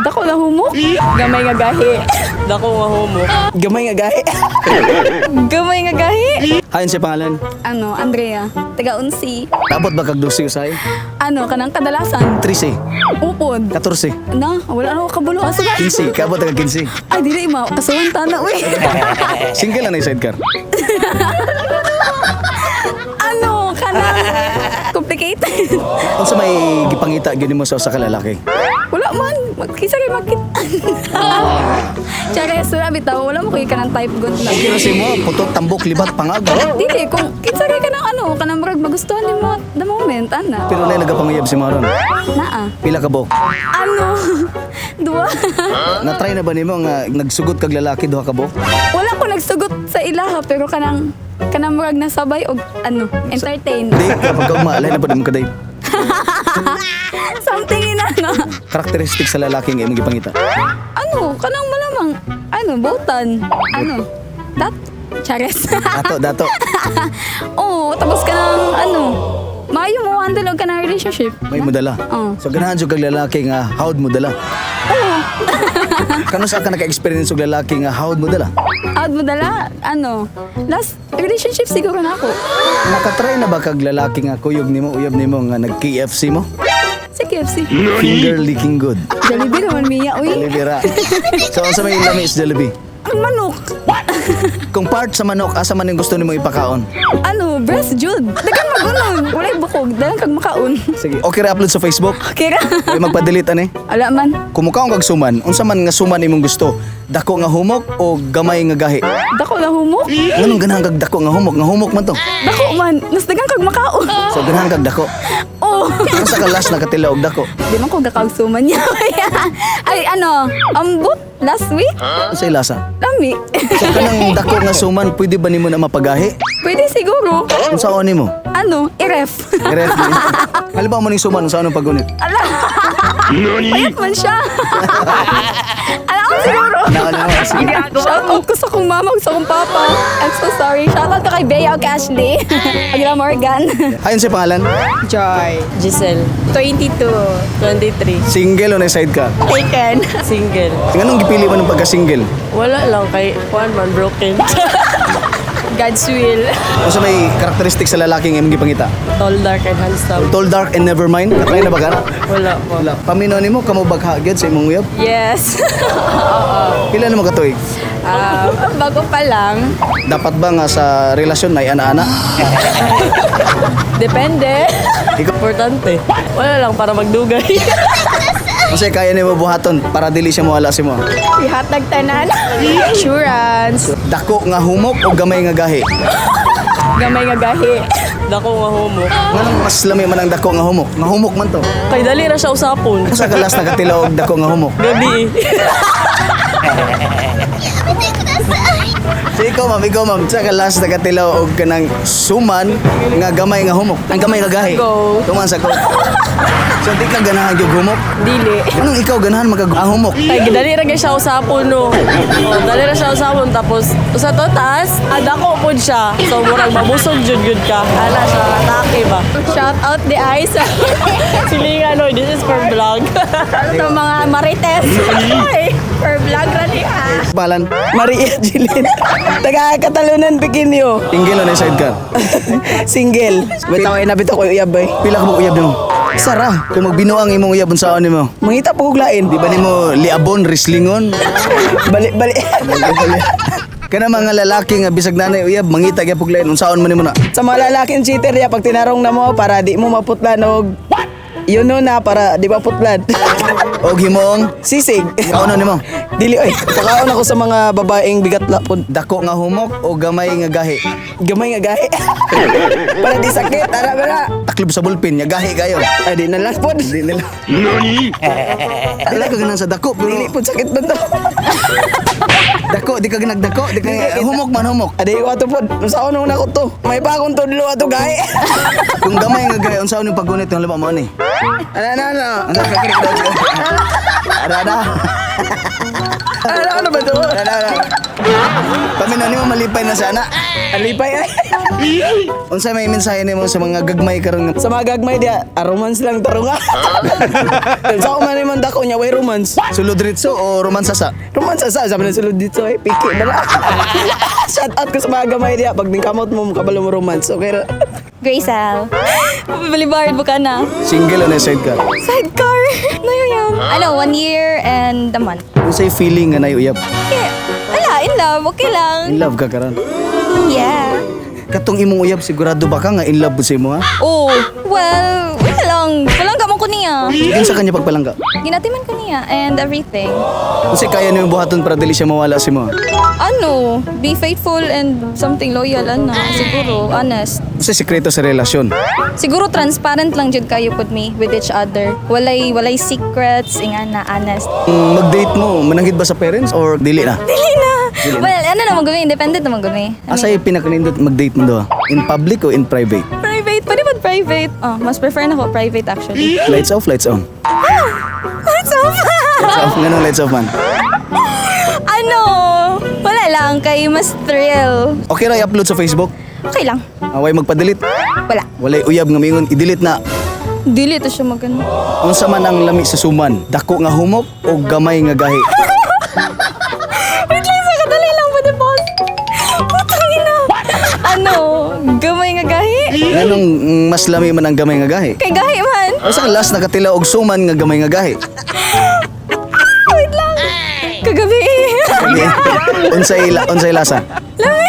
Dako na humok. Gamay nga gahi. Dako nga humok. Gamay nga gahi. Gamay nga gahi. Hayon siya pangalan. Ano, Andrea. Taga-unsi. Dapat ba kagdusi usay? Ano, kanang kadalasan. 13, Upod. 14, Na, wala na ako kabulo. Asa ba? 15, kabot taga 15. Ay, dili ma. Kasuhan tana, uy. Single na yung sidecar. Ano, kanang complicated. Unsa may gipangita gyud mo sa usa ka lalaki? Wala man. Kisa kay makit. Tsaka sura bitaw, wala mo kay kanang type good na. Kira si mo putot tambok libat pangag. Dili, kung kitsa kay kanang ano, kanang murag magustuhan ni mo the moment, ana. Pero na nagapanguyab si Maron. Naa. Pila ka bok? Ano? Dua. Na-try na ba nimo nga nagsugot kag lalaki duha ka bok? Wala ko nagsugot sa ilaha, pero kanang murag nasabay og ano, entertain. Di kapag kaugma alay na pud mo kaday. Something inana. Karakteristik sa lalaki nga imong gipangita. Ano, kanang malamang, ano, botan. Ano, chares. Dato. Oo, tapos kanang, ano, maayo mo handle og kanang relationship. May modala. Oo. So ganahan jud kag lalaki nga hawd mo dala. Kano sa ka naka-experience og lalaki nga hawd mo dala? Out mo dala, ano, last relationship siguro na ako. Nakatry na ba kag lalaki nga kuyog nimo uyab nimo nga nag-KFC mo? Sa KFC. Finger licking good. Jollibee naman miya, uy. Jollibee. So unsa may lami is Jollibee? Ang manok. Kung part sa manok asa man yung gusto nimo ipakaon? Ano, breast jud. Dagan magunon. Walay bukog, dagan kag makaon. Sige, okay ra upload sa Facebook. Okay ra. Ay magpa-delete ani. Ala man. Kumukaon kag suman, unsa man nga suman imong gusto? Dako nga humok o gamay nga gahi? Dako na humok. Nganong ganahan kag dako nga humok? Nga humok man to. Dako man. Nas dagan kag makaon. So ganahan kag dako. Oh. Asa ka last nakatila og dako? Di man ko gakagsuman niya. Ay, ano, ambot last week? Unsay lasa? Lami. So kanang dako nga suman, pwede ba nimo na mapagahi? Pwede siguro. Unsaon nimo? Ano, i-ref. Iref. Halimbawa mo ning suman unsaon ang paggunit? Ala. Payat man siya. Ala ko siguro. Shout out ko sa kong mama, sa kong papa. I'm so sorry. Shout out ko kay Bea o kay Ashley. Agila Morgan. Ayon sa pangalan? Joy. Giselle. 22. 23. Single o na side ka? Taken. Single. Nganong gipili mo ng pagka-single? Wala lang kay one man broken. God's will. Unsa may karakteristik sa lalaki nga imong gipangita? Tall, dark, and handsome. Tall, dark, and never mind. Katry na ba ka? Wala po. Wala. Paminaw nimo kamo bagha gyud sa imong uyab? Yes. Pila na mo katuig? Bago pa lang. Dapat ba nga sa relasyon may ana-ana? Depende. Importante. Wala lang para magdugay. Kasi kaya nimo buhaton para dili siya mawala si mo. Ihatag tanan. Insurance. Dako nga humok o gamay nga gahi? Gamay nga gahi. Dako nga humok. Nganong mas lami man ang dako nga humok? Nga humok man to. Kay dali ra siya usapon. Sa kalas nakatilaw og dako nga humok. Gabi. So ikaw ma'am, sa kalas nakatilaw og kanang suman nga gamay nga humok. Ang gamay nga gahi. Go. Tuman sa ko. So di ka ganahan gyud humok? Dili. Anong ikaw ganahan humok? Kay dali ra gyud siya usapon no. Oh, dali ra siya usapon tapos usa to taas adako pud siya. So murag mabusog jud gud ka. Ala siya atake ba. Shout out the eyes. Silingan no, this is for vlog. Sa mga marites. Ay, for vlog ra ni ha. Balan. Maria Jilin. Taga Katalunan, Pequeño. Single o na side ka? Single. Bitaw ay nabitaw ko uyab bay. Pila ka mo uyab nimo? Sara, kung magbinuang imong uyab unsaon nimo? Mangita po kuglain. Di ba nimo liabon, rislingon? Bali. Kana mga lalaki nga bisag nanay uyab mangita gyud puglain unsaon man nimo na? Sa mga lalaking cheater ya pag tinarong na mo para di mo maputlan og yun no na para di maputlan. Og himong Sisig. kauno nimo? Dili oy. Pakaon ako sa mga babaeng bigat lapod. Dako nga humok o gamay nga gahi? Gamay nga gahi. Para di sakit. Tara bara. Taklob sa bulpin nya gahi kayo. Ay di na lang pod. Di nila. Nani? Dili ka ganan sa dako pero Dili pod sakit man to. dako di ka ginagdako, di ka humok man humok. Adi ko ato pod. Unsaon nung nako to? May pa akong tudlo ato gahi. Kung gamay nga gahi unsaon yung paggunit yung laba mo ni? Ano. Ano ka kirik daw? Ada. Ano ba to? Ada. Paminan mo malipay na sana. Alipay ay. Unsay may mensahe nimo sa mga gagmay karon nga Sa mga gagmay dia, romance lang tarunga. Sa man naman dako niya way romance. sulod ritso o romansa sa? Romance sa sabi na sulod dito ay piki na. Shout out ko sa mga gamay dia pag kamot mo kabalo mo romance. Okay ra. Grace Al. Balibard mo ka na. Single o na sidecar? Sidecar. Nayuyam. Ano, 1 year and a month. Unsay feeling nga nay uyab? Yeah. Wala, in love. Okay lang. In love ka karon? Yeah. Katong imong uyab sigurado ba ka nga in love po sa imo ha? Oh, well, wala lang. Walang gamon ko niya. Sige sa kanya pagpalangga. Ginatiman ko niya and everything. Unsay kaya nimo buhaton para dili siya mawala sa imo? Ano, be faithful and something loyal, ano, siguro, honest. Unsay sekreto sa relasyon? Siguro transparent lang jud kayo pud me with each other. Walay secrets, inga na, honest. Mag-date mo, mananghid ba sa parents or dili na? Dili na. Well, ano naman gawin, independent naman gawin. Asay pinakanindot mag-date mo do? In public o in private? Private, pwede ba private? Oh, mas prefer na ko private actually. Lights off, lights on. What's up? Lights off, ganun lights off man. Ano? Wala lang, kay mas thrill. Okay ra i-upload sa Facebook? Okay lang. Away magpa-delete? Wala. Walay uyab nga mingon i-delete na. Dili to siya magano. Unsa man ang lami sa suman? Dako nga humok o gamay nga gahi? Wait lang, sa kadali lang pa boss. Putang ina. Ano? Gamay nga gahi? Anong mas lami man ang gamay nga gahi? Kay gahi man. Asa ka last nakatila og suman nga gamay nga gahi? Wait lang. Kagabi. Unsay lasa? Lami.